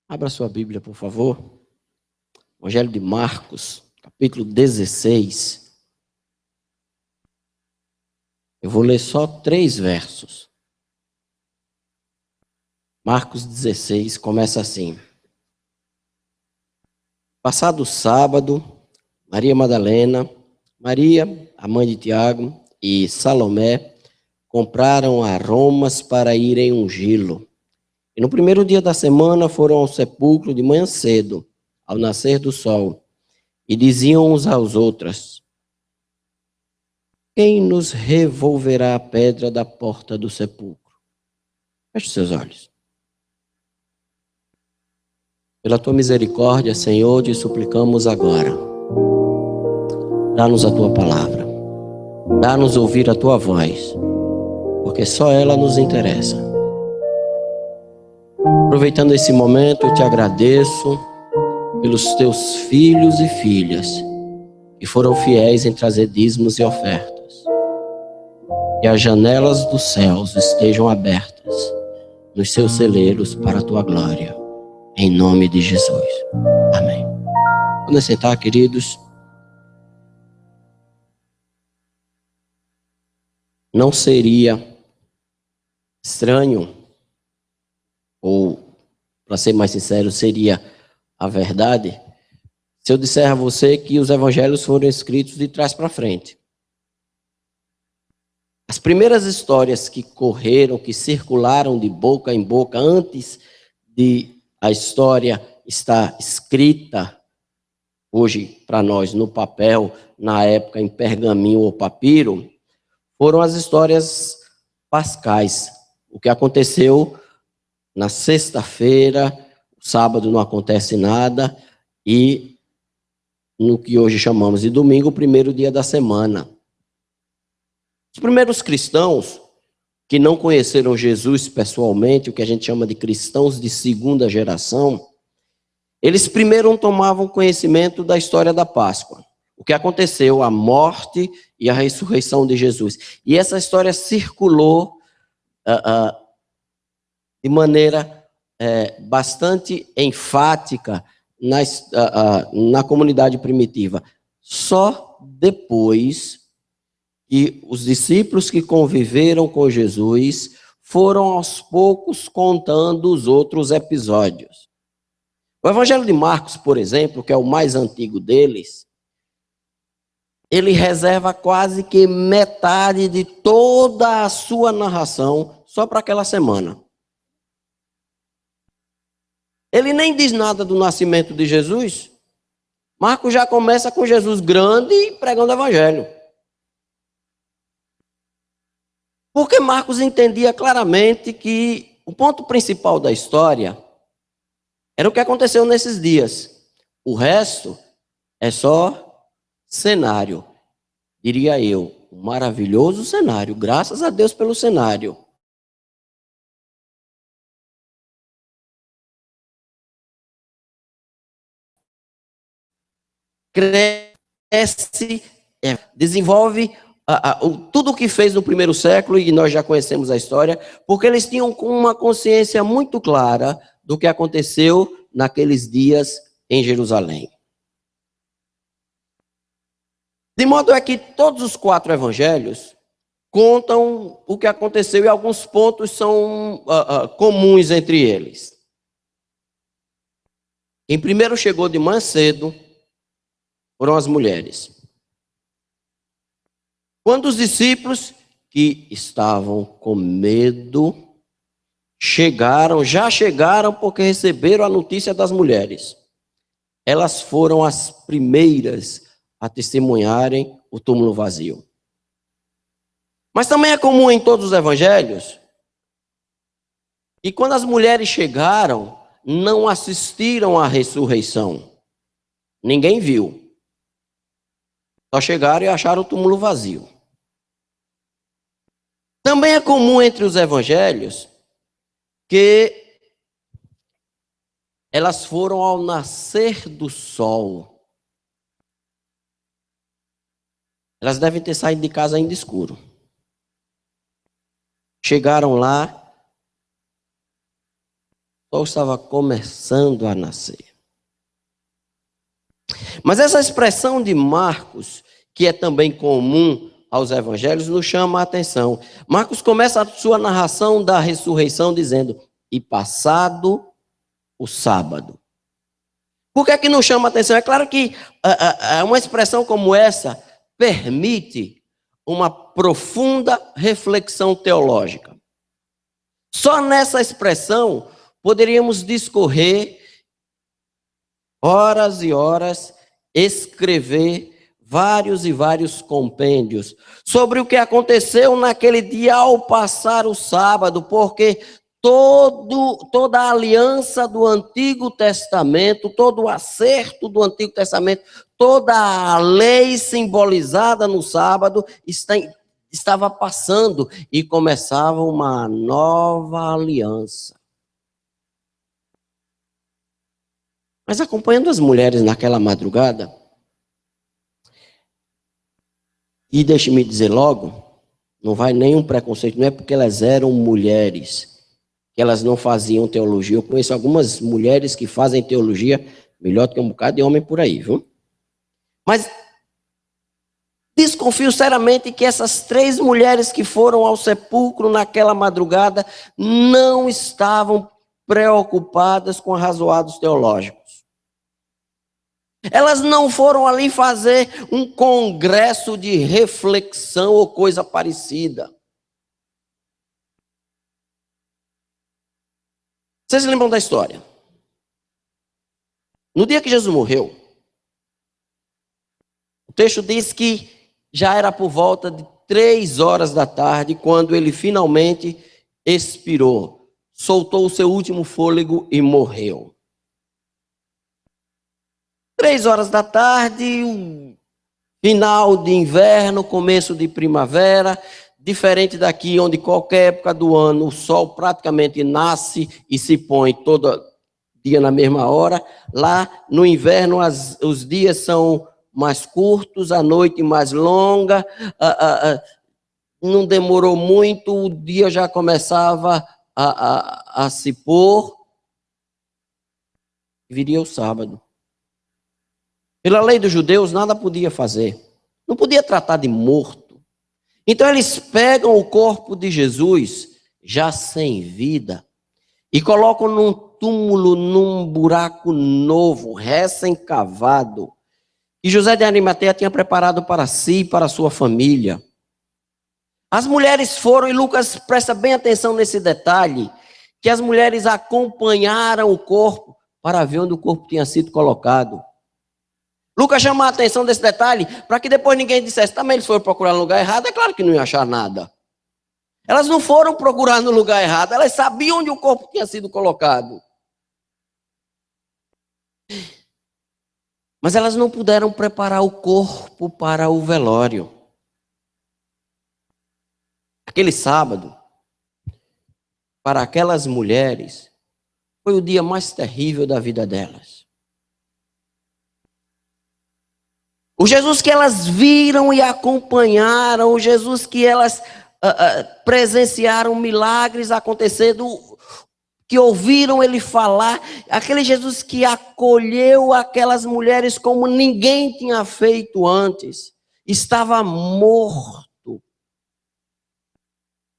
Abra sua Bíblia, por favor. Evangelho de Marcos, capítulo 16. Eu vou ler só 3 versos. Marcos 16 começa assim. Passado o sábado, Maria Madalena, Maria, a mãe de Tiago, e Salomé compraram aromas para irem ungí-lo. E no primeiro dia da semana foram ao sepulcro de manhã cedo, ao nascer do sol, e diziam uns aos outros: quem nos revolverá a pedra da porta do sepulcro? Feche seus olhos. Pela tua misericórdia, Senhor, te suplicamos agora. Dá-nos a tua palavra. Dá-nos ouvir a tua voz, porque só ela nos interessa. Aproveitando esse momento, eu te agradeço pelos teus filhos e filhas que foram fiéis em trazer dízimos e ofertas. Que as janelas dos céus estejam abertas nos seus celeiros para a tua glória. Em nome de Jesus. Amém. Vamos sentar, queridos. Não seria estranho, ou, para ser mais sincero, seria a verdade, se eu disser a você que os evangelhos foram escritos de trás para frente. As primeiras histórias que correram, que circularam de boca em boca, antes de a história estar escrita, hoje para nós no papel, na época em pergaminho ou papiro, foram as histórias pascais. O que aconteceu na sexta-feira, sábado não acontece nada, e no que hoje chamamos de domingo, o primeiro dia da semana. Os primeiros cristãos que não conheceram Jesus pessoalmente, o que a gente chama de cristãos de segunda geração, eles primeiro tomavam conhecimento da história da Páscoa. O que aconteceu, a morte e a ressurreição de Jesus. E essa história circulou de maneira bastante enfática na comunidade primitiva. Só depois que os discípulos que conviveram com Jesus foram aos poucos contando os outros episódios. O Evangelho de Marcos, por exemplo, que é o mais antigo deles, ele reserva quase que metade de toda a sua narração só para aquela semana. Ele nem diz nada do nascimento de Jesus. Marcos já começa com Jesus grande e pregando o Evangelho. Porque Marcos entendia claramente que o ponto principal da história era o que aconteceu nesses dias. O resto é só cenário. Diria eu, um maravilhoso cenário. Graças a Deus pelo cenário. Cresce, desenvolve tudo o que fez no primeiro século, e nós já conhecemos a história, porque eles tinham uma consciência muito clara do que aconteceu naqueles dias em Jerusalém. De modo é que todos os 4 evangelhos contam o que aconteceu e alguns pontos são comuns entre eles. Quem primeiro chegou de manhã cedo foram as mulheres. Quando os discípulos que estavam com medo já chegaram porque receberam a notícia das mulheres. Elas foram as primeiras a testemunharem o túmulo vazio. Mas também é comum em todos os evangelhos que quando as mulheres chegaram, não assistiram à ressurreição. Ninguém viu. Só chegaram e acharam o túmulo vazio. Também é comum entre os evangelhos que elas foram ao nascer do sol. Elas devem ter saído de casa ainda escuro. Chegaram lá O sol estava começando a nascer. Mas essa expressão de Marcos, que é também comum aos evangelhos, nos chama a atenção. Marcos começa a sua narração da ressurreição dizendo: e passado o sábado. Por que é que nos chama a atenção? É claro que uma expressão como essa permite uma profunda reflexão teológica. Só nessa expressão poderíamos discorrer horas e horas, escrever vários e vários compêndios sobre o que aconteceu naquele dia ao passar o sábado, porque toda a aliança do Antigo Testamento, todo o acerto do Antigo Testamento, toda a lei simbolizada no sábado estava passando e começava uma nova aliança. Mas acompanhando as mulheres naquela madrugada, e deixe-me dizer logo, não vai nenhum preconceito, não é porque elas eram mulheres que elas não faziam teologia. Eu conheço algumas mulheres que fazem teologia melhor do que um bocado de homem por aí, viu? Mas desconfio seriamente que essas 3 mulheres que foram ao sepulcro naquela madrugada não estavam preocupadas com arrazoados teológicos. Elas não foram ali fazer um congresso de reflexão ou coisa parecida. Vocês lembram da história? No dia que Jesus morreu, o texto diz que já era por volta de 3 horas da tarde, quando ele finalmente expirou, soltou o seu último fôlego e morreu. 3 horas da tarde, final de inverno, começo de primavera, diferente daqui, onde qualquer época do ano o sol praticamente nasce e se põe todo dia na mesma hora. Lá no inverno os dias são mais curtos, a noite mais longa, não demorou muito, o dia já começava a se pôr, viria o sábado. Pela lei dos judeus, nada podia fazer. Não podia tratar de morto. Então eles pegam o corpo de Jesus, já sem vida, e colocam num túmulo, num buraco novo, recém-cavado, que José de Arimateia tinha preparado para si e para a sua família. As mulheres foram, e Lucas presta bem atenção nesse detalhe, que as mulheres acompanharam o corpo para ver onde o corpo tinha sido colocado. Lucas chama a atenção desse detalhe, para que depois ninguém dissesse, também eles foram procurar no lugar errado, é claro que não ia achar nada. Elas não foram procurar no lugar errado, elas sabiam onde o corpo tinha sido colocado. Mas elas não puderam preparar o corpo para o velório. Aquele sábado, para aquelas mulheres, foi o dia mais terrível da vida delas. O Jesus que elas viram e acompanharam, o Jesus que elas presenciaram milagres acontecendo, que ouviram ele falar, aquele Jesus que acolheu aquelas mulheres como ninguém tinha feito antes, estava morto.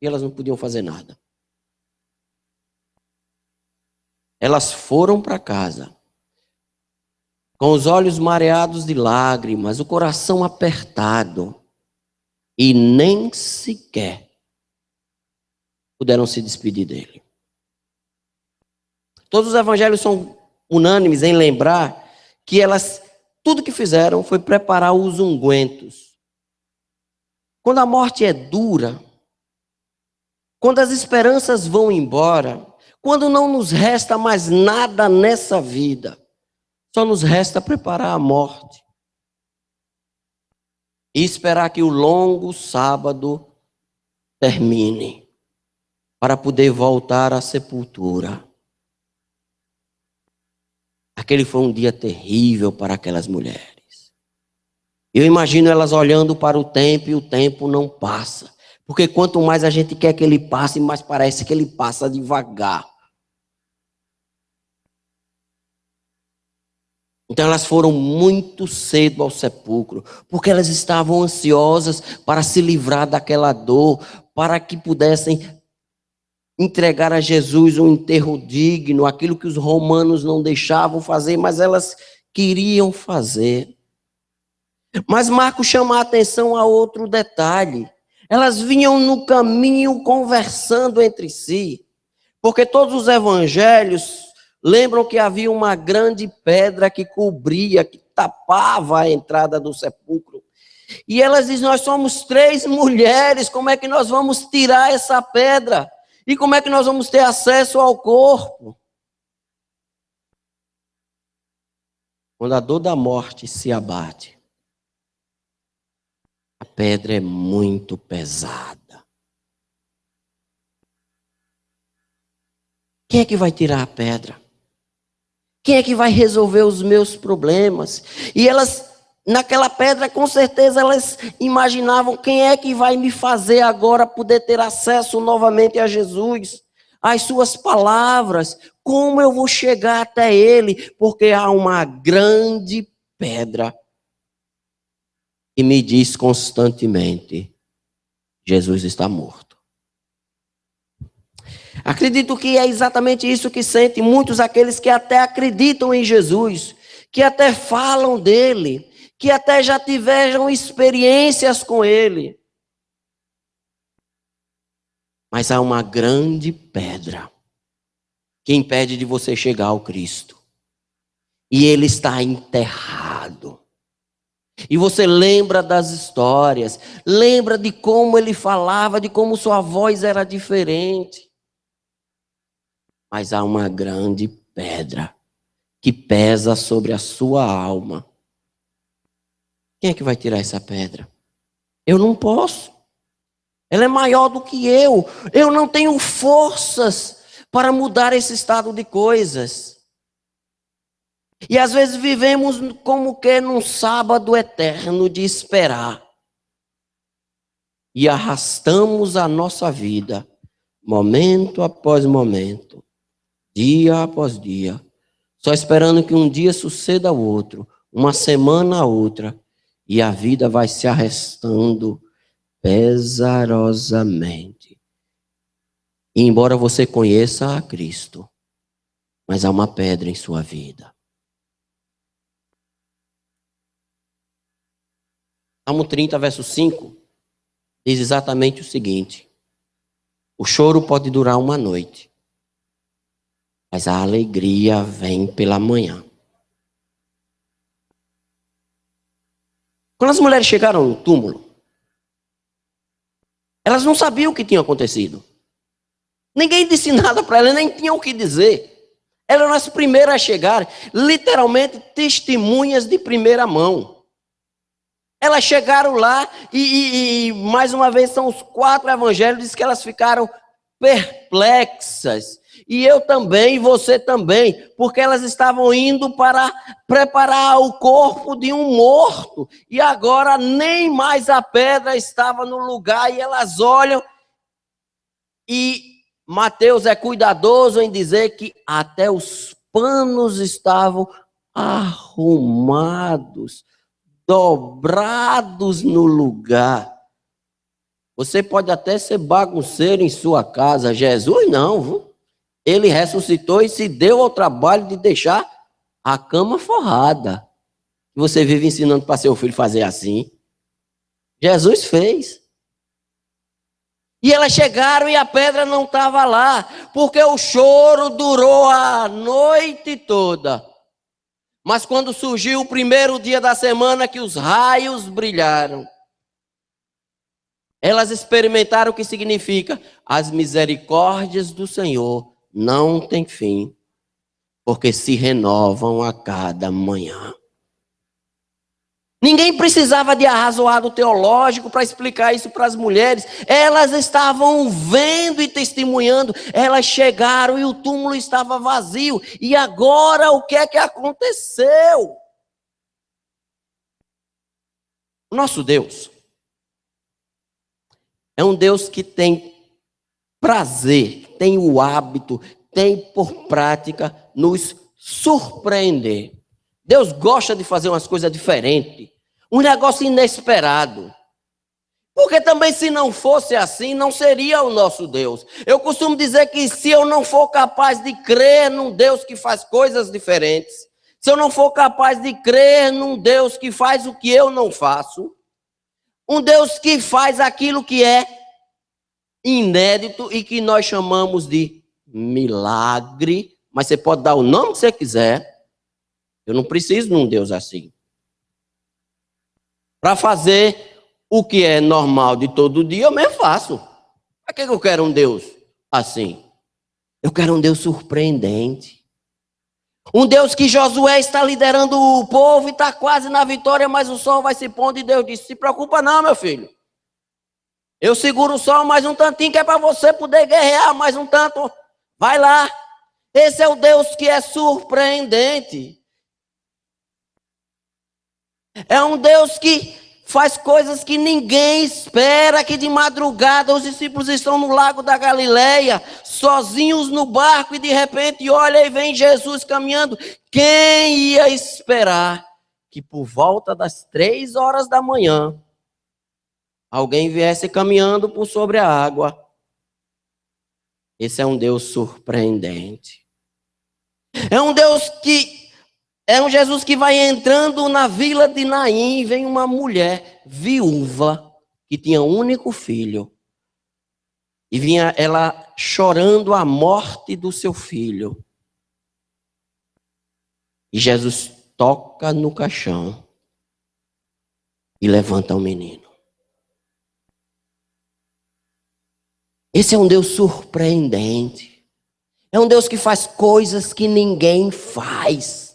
E elas não podiam fazer nada. Elas foram para casa, com os olhos mareados de lágrimas, o coração apertado, e nem sequer puderam se despedir dele. Todos os evangelhos são unânimes em lembrar que elas, tudo que fizeram foi preparar os ungüentos. Quando a morte é dura, quando as esperanças vão embora, quando não nos resta mais nada nessa vida, só nos resta preparar a morte e esperar que o longo sábado termine para poder voltar à sepultura. Aquele foi um dia terrível para aquelas mulheres. Eu imagino elas olhando para o tempo e o tempo não passa. Porque quanto mais a gente quer que ele passe, mais parece que ele passa devagar. Então elas foram muito cedo ao sepulcro, porque elas estavam ansiosas para se livrar daquela dor, para que pudessem entregar a Jesus um enterro digno, aquilo que os romanos não deixavam fazer, mas elas queriam fazer. Mas Marcos chama a atenção a outro detalhe. Elas vinham no caminho conversando entre si, porque todos os evangelhos lembram que havia uma grande pedra que cobria, que tapava a entrada do sepulcro. E elas dizem: nós somos 3 mulheres, como é que nós vamos tirar essa pedra? E como é que nós vamos ter acesso ao corpo? Quando a dor da morte se abate, a pedra é muito pesada. Quem é que vai tirar a pedra? Quem é que vai resolver os meus problemas? E elas, naquela pedra, com certeza, elas imaginavam: quem é que vai me fazer agora poder ter acesso novamente a Jesus? As suas palavras, como eu vou chegar até Ele? Porque há uma grande pedra que me diz constantemente: Jesus está morto. Acredito que é exatamente isso que sentem muitos aqueles que até acreditam em Jesus, que até falam dele, que até já tiveram experiências com ele. Mas há uma grande pedra que impede de você chegar ao Cristo. E ele está enterrado. E você lembra das histórias, lembra de como ele falava, de como sua voz era diferente. Mas há uma grande pedra que pesa sobre a sua alma. Quem é que vai tirar essa pedra? Eu não posso. Ela é maior do que eu. Eu não tenho forças para mudar esse estado de coisas. E às vezes vivemos como que num sábado eterno de esperar. E arrastamos a nossa vida, momento após momento, dia após dia, só esperando que um dia suceda o outro, uma semana a outra, e a vida vai se arrastando pesarosamente. E embora você conheça a Cristo, mas há uma pedra em sua vida. Salmo 30, verso 5, diz exatamente o seguinte: o choro pode durar uma noite, mas a alegria vem pela manhã. Quando as mulheres chegaram no túmulo, elas não sabiam o que tinha acontecido. Ninguém disse nada para elas, nem tinham o que dizer. Elas eram as primeiras a chegar, literalmente testemunhas de primeira mão. Elas chegaram lá e mais uma vez, são os 4 evangelhos, diz que elas ficaram perplexas. E eu também, e você também, porque elas estavam indo para preparar o corpo de um morto. E agora nem mais a pedra estava no lugar, e elas olham, e Mateus é cuidadoso em dizer que até os panos estavam arrumados, dobrados no lugar. Você pode até ser bagunceiro em sua casa, Jesus não, viu? Ele ressuscitou e se deu ao trabalho de deixar a cama forrada. Você vive ensinando para seu filho fazer assim. Jesus fez. E elas chegaram e a pedra não estava lá, porque o choro durou a noite toda. Mas quando surgiu o primeiro dia da semana que os raios brilharam, elas experimentaram o que significa: as misericórdias do Senhor não têm fim, porque se renovam a cada manhã. Ninguém precisava de arrazoado teológico para explicar isso para as mulheres. Elas estavam vendo e testemunhando. Elas chegaram e o túmulo estava vazio. E agora o que é que aconteceu? O nosso Deus é um Deus que tem prazer, tem o hábito, tem por prática nos surpreender. Deus gosta de fazer umas coisas diferentes, um negócio inesperado. Porque também se não fosse assim, não seria o nosso Deus. Eu costumo dizer que se eu não for capaz de crer num Deus que faz coisas diferentes, se eu não for capaz de crer num Deus que faz o que eu não faço, um Deus que faz aquilo que é inédito e que nós chamamos de milagre, mas você pode dar o nome que você quiser, eu não preciso de um Deus assim. Para fazer o que é normal de todo dia, eu mesmo faço. Para que eu quero um Deus assim? Eu quero um Deus surpreendente. Um Deus que Josué está liderando o povo e está quase na vitória, mas o sol vai se pondo e Deus disse, se preocupa não, meu filho. Eu seguro o sol mais um tantinho que é para você poder guerrear mais um tanto. Vai lá. Esse é o Deus que é surpreendente. É um Deus que faz coisas que ninguém espera, que de madrugada os discípulos estão no lago da Galileia, sozinhos no barco, e de repente olha e vem Jesus caminhando. Quem ia esperar que por volta das 3 horas da manhã, alguém viesse caminhando por sobre a água? Esse é um Deus surpreendente. É um Deus que é um Jesus que vai entrando na vila de Naim, vem uma mulher viúva que tinha um único filho. E vinha ela chorando a morte do seu filho. E Jesus toca no caixão e levanta o menino. Esse é um Deus surpreendente. É um Deus que faz coisas que ninguém faz.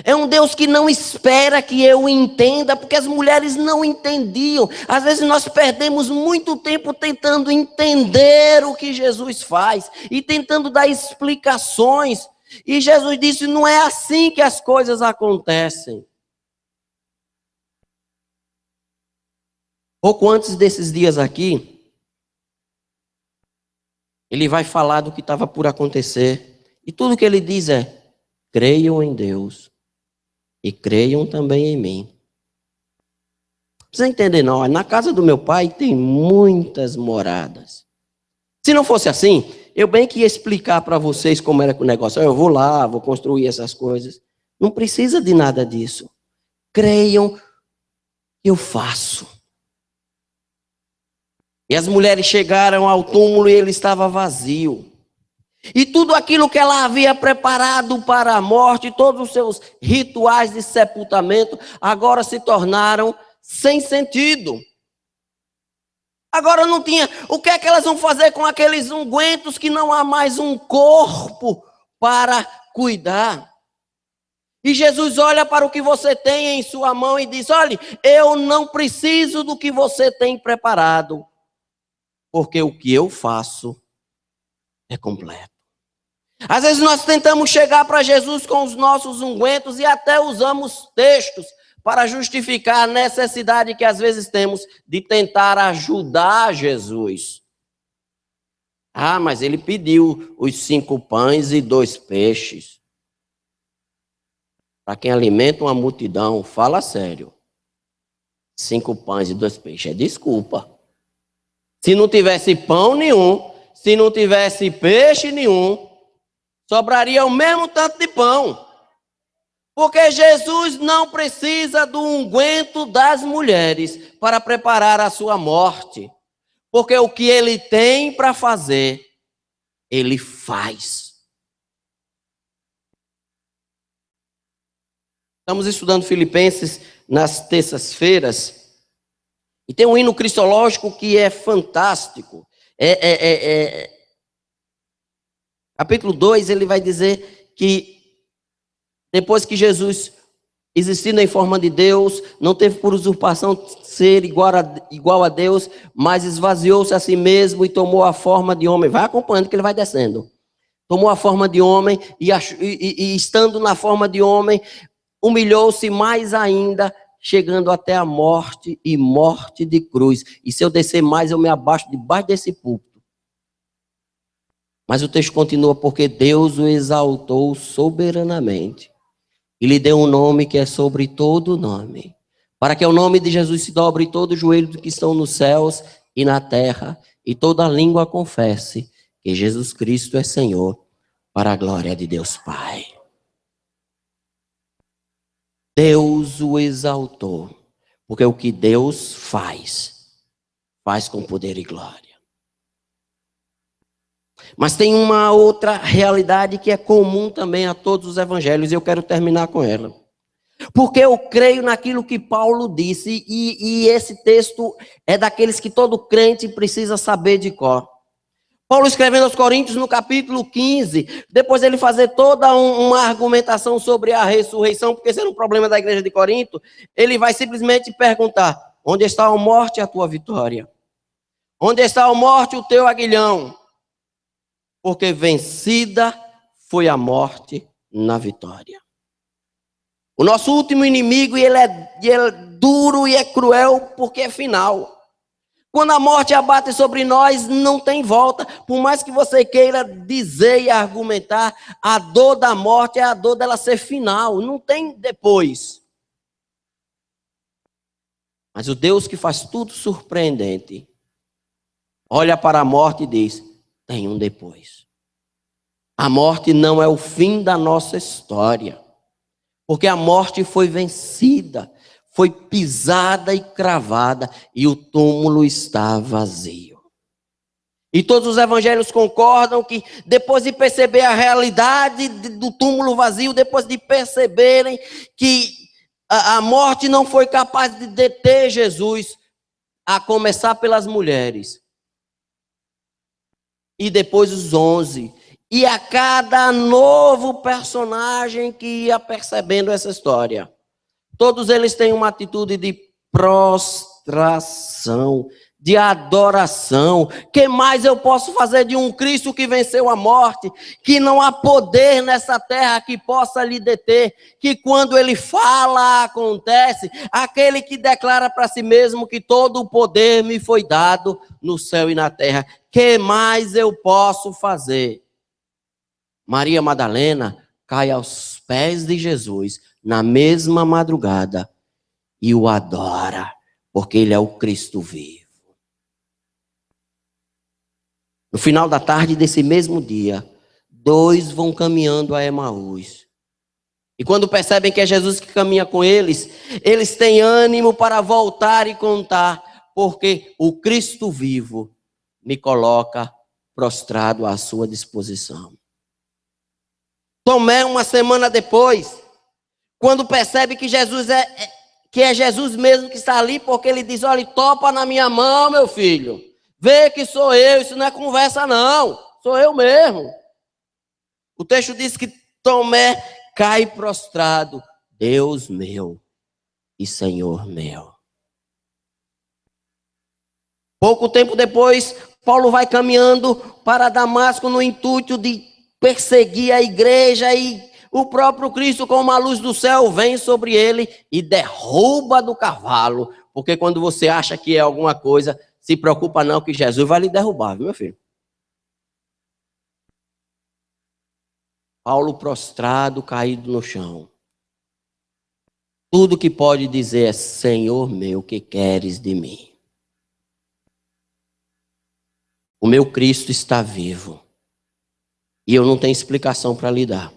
É um Deus que não espera que eu entenda, porque as mulheres não entendiam. Às vezes nós perdemos muito tempo tentando entender o que Jesus faz e tentando dar explicações. E Jesus disse, não é assim que as coisas acontecem. Pouco antes desses dias aqui, ele vai falar do que estava por acontecer. E tudo que ele diz é, creiam em Deus. E creiam também em mim. Não precisa entender não, na casa do meu pai tem muitas moradas. Se não fosse assim, eu bem que ia explicar para vocês como era o negócio. Eu vou lá, vou construir essas coisas. Não precisa de nada disso. Creiam que eu faço. E as mulheres chegaram ao túmulo e ele estava vazio. E tudo aquilo que ela havia preparado para a morte, todos os seus rituais de sepultamento, agora se tornaram sem sentido. Agora não tinha. O que é que elas vão fazer com aqueles ungüentos que não há mais um corpo para cuidar? E Jesus olha para o que você tem em sua mão e diz, olha, eu não preciso do que você tem preparado, porque o que eu faço é completo. Às vezes nós tentamos chegar para Jesus com os nossos ungüentos e até usamos textos para justificar a necessidade que às vezes temos de tentar ajudar Jesus. Ah, mas ele pediu os 5 pães e 2 peixes. Para quem alimenta uma multidão, fala sério. 5 pães e 2 peixes é desculpa. Se não tivesse pão nenhum, se não tivesse peixe nenhum, sobraria o mesmo tanto de pão. Porque Jesus não precisa do unguento das mulheres para preparar a sua morte. Porque o que ele tem para fazer, ele faz. Estamos estudando Filipenses nas terças-feiras. E tem um hino cristológico que é fantástico. Capítulo 2, ele vai dizer que depois que Jesus, existindo em forma de Deus, não teve por usurpação ser igual a Deus, mas esvaziou-se a si mesmo e tomou a forma de homem. Vai acompanhando que ele vai descendo. Tomou a forma de homem e estando na forma de homem, humilhou-se mais ainda, chegando até a morte e morte de cruz. E se eu descer mais, eu me abaixo debaixo desse púlpito. Mas o texto continua, porque Deus o exaltou soberanamente e lhe deu um nome que é sobre todo nome, para que o nome de Jesus se dobre todo o joelho do que estão nos céus e na terra, e toda língua confesse que Jesus Cristo é Senhor, para a glória de Deus Pai. Deus o exaltou, porque o que Deus faz com poder e glória. Mas tem uma outra realidade que é comum também a todos os evangelhos, e eu quero terminar com ela. Porque eu creio naquilo que Paulo disse, e esse texto é daqueles que todo crente precisa saber de cor. Paulo escrevendo aos Coríntios no capítulo 15, depois ele fazer toda uma argumentação sobre a ressurreição, porque esse era um problema da igreja de Corinto, ele vai simplesmente perguntar: onde está a morte, a tua vitória? Onde está a morte, o teu aguilhão? Porque vencida foi a morte na vitória. O nosso último inimigo, ele é duro e é cruel, porque é final. Quando a morte abate sobre nós, não tem volta. Por mais que você queira dizer e argumentar, a dor da morte é a dor dela ser final. Não tem depois. Mas o Deus que faz tudo surpreendente, olha para a morte e diz: tem um depois. A morte não é o fim da nossa história. Porque a morte foi vencida, foi pisada e cravada, e o túmulo está vazio. E todos os evangelhos concordam que depois de perceber a realidade do túmulo vazio, depois de perceberem que a morte não foi capaz de deter Jesus, a começar pelas mulheres, e depois os 11, e a cada novo personagem que ia percebendo essa história, todos eles têm uma atitude de prostração, de adoração. Que mais eu posso fazer de um Cristo que venceu a morte, que não há poder nessa terra que possa lhe deter, que quando ele fala, acontece, aquele que declara para si mesmo que todo o poder me foi dado no céu e na terra. Que mais eu posso fazer? Maria Madalena cai aos pés de Jesus na mesma madrugada e o adora, porque ele é o Cristo vivo. No final da tarde desse mesmo dia, 2 vão caminhando a Emaús. E quando percebem que é Jesus que caminha com eles, eles têm ânimo para voltar e contar, porque o Cristo vivo me coloca prostrado à sua disposição. Tomé, uma semana depois, quando percebe que é Jesus mesmo que está ali, porque ele diz: olha, topa na minha mão, meu filho. Vê que sou eu, isso não é conversa não, sou eu mesmo. O texto diz que Tomé cai prostrado: Deus meu e Senhor meu. Pouco tempo depois, Paulo vai caminhando para Damasco no intuito de perseguir a igreja, e o próprio Cristo, com uma luz do céu, vem sobre ele e derruba do cavalo. Porque quando você acha que é alguma coisa, se preocupa não, que Jesus vai lhe derrubar, viu, meu filho? Paulo prostrado, caído no chão. Tudo que pode dizer é: Senhor meu, que queres de mim? O meu Cristo está vivo. E eu não tenho explicação para lhe dar.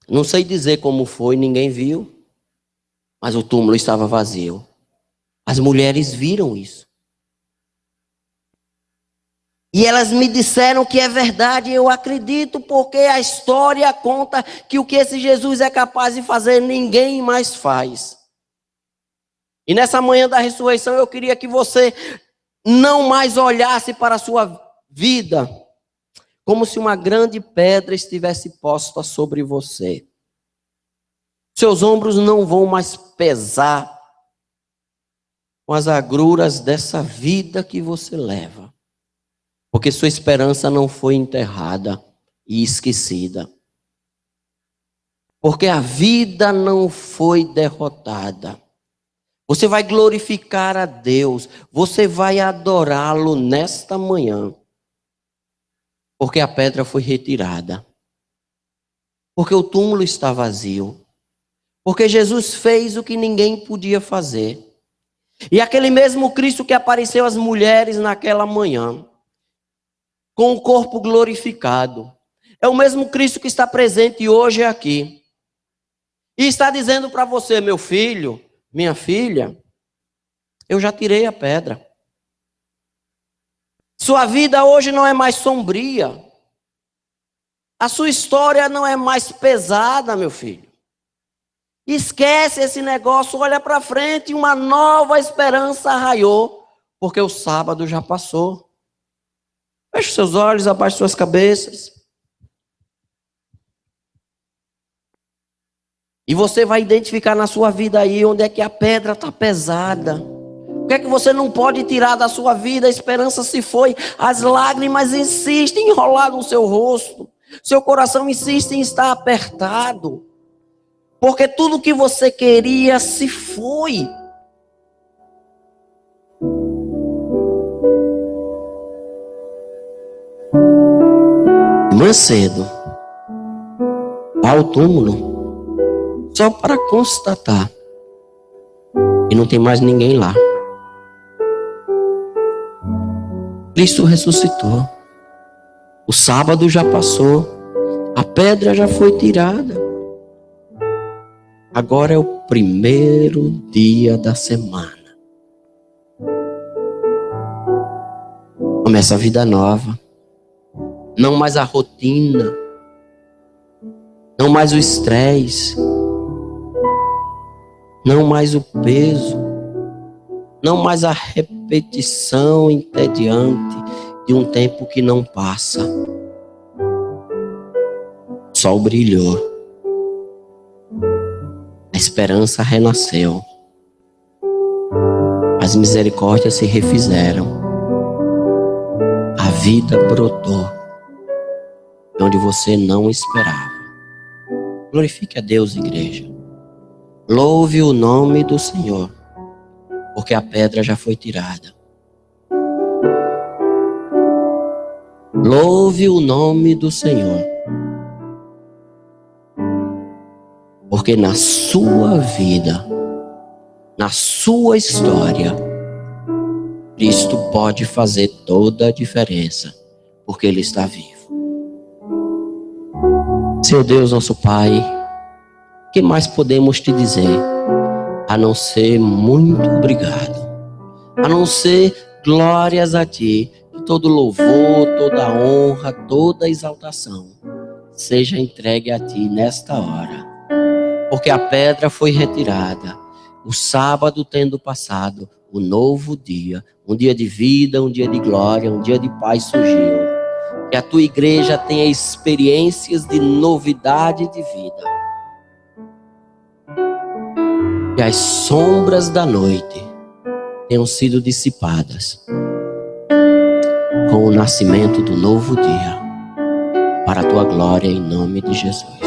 Não sei dizer como foi, ninguém viu. Mas o túmulo estava vazio. As mulheres viram isso. E elas me disseram que é verdade, eu acredito, porque a história conta que o que esse Jesus é capaz de fazer, ninguém mais faz. E nessa manhã da ressurreição, eu queria que você não mais olhasse para a sua vida como se uma grande pedra estivesse posta sobre você. Seus ombros não vão mais pesar com as agruras dessa vida que você leva, porque sua esperança não foi enterrada e esquecida. Porque a vida não foi derrotada. Você vai glorificar a Deus, você vai adorá-lo nesta manhã, porque a pedra foi retirada. Porque o túmulo está vazio. Porque Jesus fez o que ninguém podia fazer. E aquele mesmo Cristo que apareceu às mulheres naquela manhã, com o corpo glorificado, é o mesmo Cristo que está presente hoje aqui. E está dizendo para você, meu filho, minha filha, eu já tirei a pedra. Sua vida hoje não é mais sombria. A sua história não é mais pesada, meu filho. Esquece esse negócio, olha para frente, uma nova esperança raiou, porque o sábado já passou. Feche seus olhos, abaixe suas cabeças. E você vai identificar na sua vida aí onde é que a pedra está pesada. O que é que você não pode tirar da sua vida? A esperança se foi, as lágrimas insistem em rolar no seu rosto. Seu coração insiste em estar apertado. Porque tudo que você queria se foi. Manhã cedo, ao túmulo, só para constatar que não tem mais ninguém lá. Cristo ressuscitou. O sábado já passou. A pedra já foi tirada. Agora é o primeiro dia da semana. Começa a vida nova. Não mais a rotina. Não mais o estresse. Não mais o peso. Não mais a repetição entediante de um tempo que não passa. O sol brilhou. A esperança renasceu. As misericórdias se refizeram. A vida brotou de onde você não esperava. Glorifique a Deus, igreja. Louve o nome do Senhor, porque a pedra já foi tirada. Louve o nome do Senhor, porque na sua vida, na sua história, Cristo pode fazer toda a diferença, porque Ele está vivo. Seu Deus, nosso Pai, o que mais podemos te dizer, a não ser muito obrigado, a não ser glórias a Ti, que todo louvor, toda honra, toda exaltação seja entregue a Ti nesta hora, porque a pedra foi retirada, o sábado tendo passado, o novo dia, um dia de vida, um dia de glória, um dia de paz surgiu. Que a tua igreja tenha experiências de novidade de vida. Que as sombras da noite tenham sido dissipadas com o nascimento do novo dia, para a tua glória, em nome de Jesus.